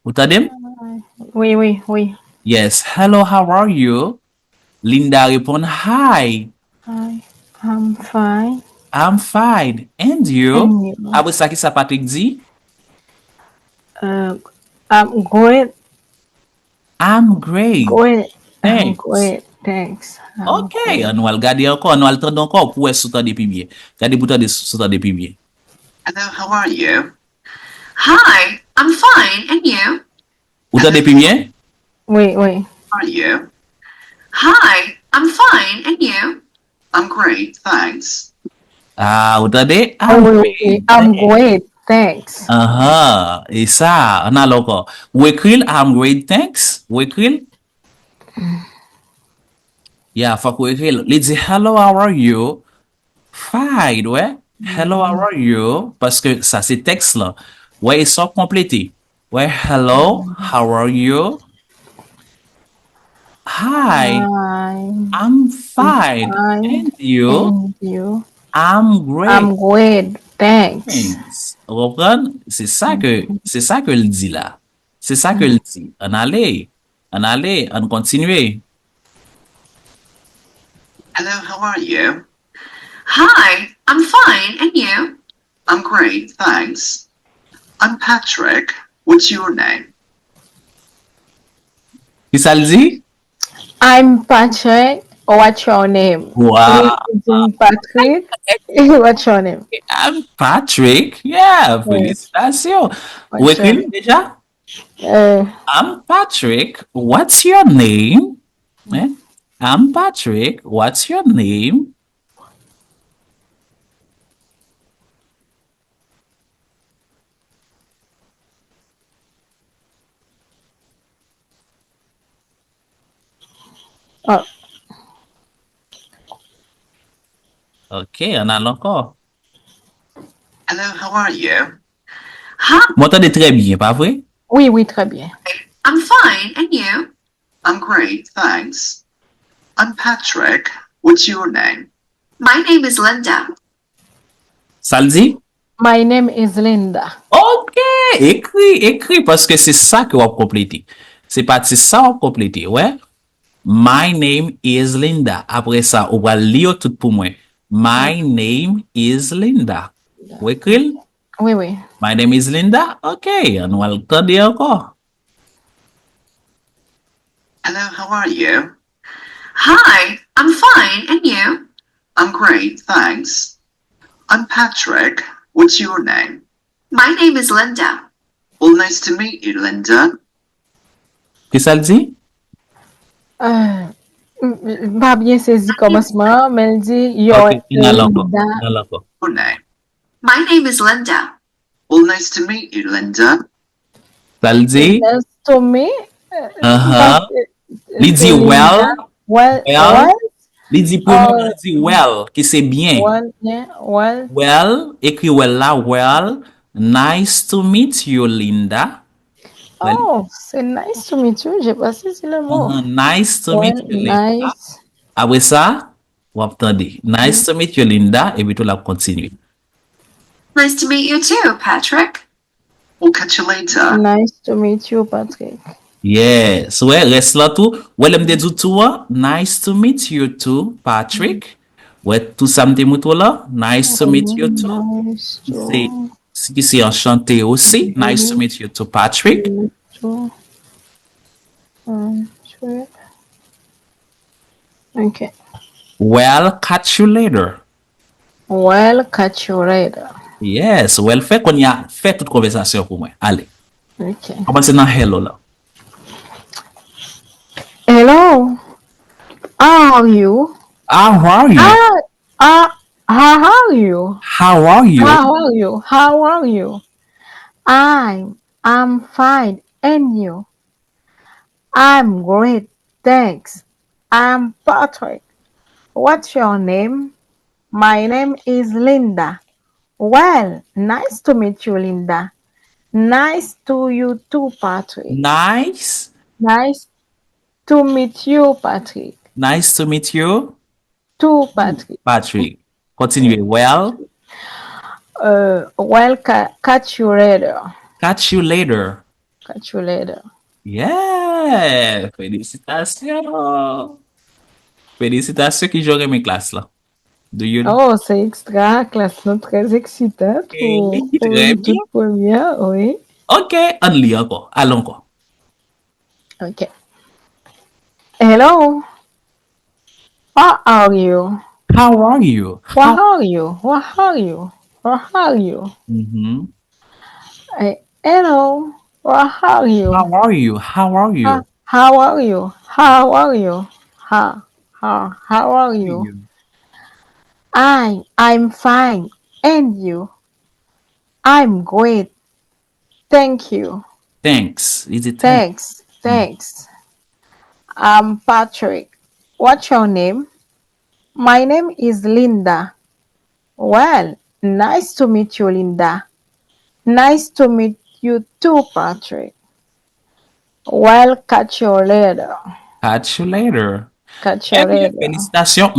Vous entendez? Oui, oui, oui. Yes. Hello, how are you? Linda répond, Hi, Hi, I'm fine. I'm fine. And you? And you? Après ça, qui ça Patrick dit? Uh, I'm great. I'm great. Great. I'm Thanks. great. Thanks. I'm Ok, great. on va le garder encore, on va le tendre encore pour être sous-temps depuis bien. Regardez pour tendre sous-temps depuis bien. Hello, how are you? Hi, I'm fine, and you? Vous tendez depuis bien? Oui, oui. How are you? Hi, I'm fine, and you? I'm great, thanks. Ah, vous tendez? Oh, I'm oui, oui. great. I'm Thanks. great. Thanks. Et ça, on a encore. Ou écrire, I'm great, thanks. Ou écrire, yeah, faut qu'on écrire. Il dit, hello, how are you? Fine, ouais. Hello, how are you? Parce que ça, c'est texte là. Ouais, ils sont complétés. Ouais, hello, how are you? Hi, I'm I'm fine. fine. And you? And you? I'm great. I'm great. Thanks. Thanks. Vous comprenez? C'est ça que il dit là. C'est ça que il dit. On allait, on continue. Hello, how are you? Hi, I'm fine, and you? I'm great, thanks. I'm Patrick. What's your name? Qui ça le dit? I'm Patrick. What's your name? Wow. It's Patrick. What's your name? I'm Patrick. Yeah, Yes. félicitations. Où What's your écrit name? déjà? Uh, I'm Patrick. What's your name? Eh? I'm Patrick. What's your name? oh, Ok, on a encore. Hello, how are you? Hi, M'entendez très bien, pas vrai? oui, oui, très bien. I'm fine, and you? I'm great, thanks. I'm Patrick. What's your name? My name is Linda. Ça le dit? My name is Linda. Ok, écrit, parce que c'est ça que on va compléter. C'est parti ça on va compléter, ouais? My name is Linda. Après ça, on va lire tout pour moi. My name is Linda. Vous écrivez? Oui, oui. My name is Linda. Ok, on va le tendre encore. Hello, how are you? Hi, I'm fine, and you? I'm great, thanks. I'm Patrick. What's your name? My name is Linda. Well, nice to meet you, Linda. Qui ça le dit? Pas bien saisi commencement, mais elle dit Your Ok, on a encore. Linda. On a encore. Your name? My name is Linda. Well, nice to meet you, Linda. Ça le dit? Nice to me. Uh-huh. Il dit well. Well, Well. Il dit premier, il dit well, qui c'est bien. well, yeah, well. Well, écrit well là, well. Nice to meet you, Linda. Oh, c'est nice to meet you. J'ai pas saisi le mot. Nice to meet Well, you, Linda. nice. Après ça, on attendez. Nice to meet you, Linda. Et puis tout la continue. Nice to meet you too, Patrick. We'll catch you later. Nice to meet you, Patrick. Yes. Ouais, reste là tout. Ouais, l'aime dit tout, hein? Nice to meet you too, Patrick. Ouais, tout ça me dit tout là. Nice to meet you too. Nice C'est, to c'est enchanté aussi. Nice to meet you too, Patrick. meet you. Patrick. Okay. Well, catch you later. Well, catch you later. Yes. Well, fait qu'on y a fait toute conversation pour moi. Allez. Okay. Commencez dans hello là. Hello. How are you? How are you? How are you? How are you? How are you? How are you? I'm fine. And you? I'm great. Thanks. I'm Patrick. What's your name? My name is Linda. Well, nice to meet you, Linda. Nice to you too, Patrick. Nice. Nice to meet you, Patrick. Nice to meet you, To Patrick. Patrick. Continue. Well, Well, catch you later. catch you later. Catch you later. Yeah! Félicitations! Félicitations qui j'aurai mes classes là. Do you... Oh, c'est extra, classe non très excitante pour Très une bien. toute première, oui. Ok, on lit encore. Allons encore. Ok. Hello, what are you? How are you? What are you? What are you? What are you? Mhm. Hello, what are you? How are you? How are you? How are you? How are you? How are you? I'm fine. And you? I'm great. Thank you. Thanks. Is it thanks? Thanks. Thanks. I'm Patrick. What's your name? My name is Linda. Well, nice to meet you, Linda. Nice to meet you too, Patrick. Well, catch you later. Catch you later. Catch you Eh bien, later. félicitations.